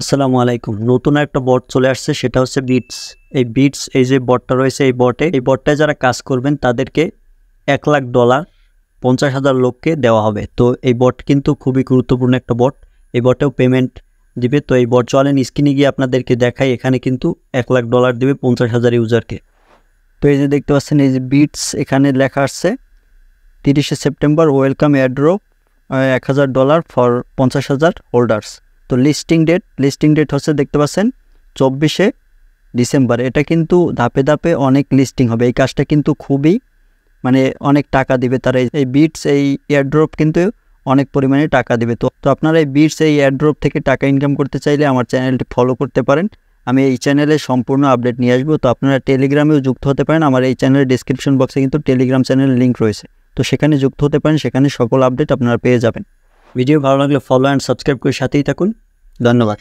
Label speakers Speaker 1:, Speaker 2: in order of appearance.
Speaker 1: আসসালামু আলাইকুম। নতুন একটা বট চলে আসছে, সেটা হচ্ছে বিটস। এই বিটস, এই যে বটটা রয়েছে, এই বটটায় যারা কাজ করবেন তাদেরকে $1,00,000 50,000 লোককে দেওয়া হবে। তো এই বট কিন্তু খুবই গুরুত্বপূর্ণ একটা বট। এই বটেও পেমেন্ট দিবে। তো এই বট চলেন স্ক্রিনে গিয়ে আপনাদেরকে দেখাই। এখানে কিন্তু $1,00,000 দিবে 50,000 ইউজারকে। তো এই যে দেখতে পাচ্ছেন, এই যে বিটস, এখানে লেখা আসছে 30শে September welcome airdrop $1,000 for 50,000 holders. তো লিস্টিং ডেট হচ্ছে দেখতে পাচ্ছেন 24শে ডিসেম্বর। এটা কিন্তু ধাপে ধাপে অনেক লিস্টিং হবে। এই কাজটা কিন্তু খুবই অনেক টাকা দিবে তারা। এই বিটস এই এয়ারড্রপ কিন্তু অনেক পরিমাণে টাকা দিবে। তো আপনারা এই বিটস এই এয়ারড্রপ থেকে টাকা ইনকাম করতে চাইলে আমার চ্যানেলটি ফলো করতে পারেন। আমি এই চ্যানেলে সম্পূর্ণ আপডেট নিয়ে আসবো। তো আপনারা টেলিগ্রামেও যুক্ত হতে পারেন। আমার এই চ্যানেলের ডিসক্রিপশন বক্সে কিন্তু টেলিগ্রাম চ্যানেলের লিঙ্ক রয়েছে। তো সেখানে যুক্ত হতে পারেন, সেখানে সকল আপডেট আপনারা পেয়ে যাবেন। ভিডিও ভালো লাগলে ফলো অ্যান্ড সাবস্ক্রাইব করে সাথেই থাকুন। ধন্যবাদ।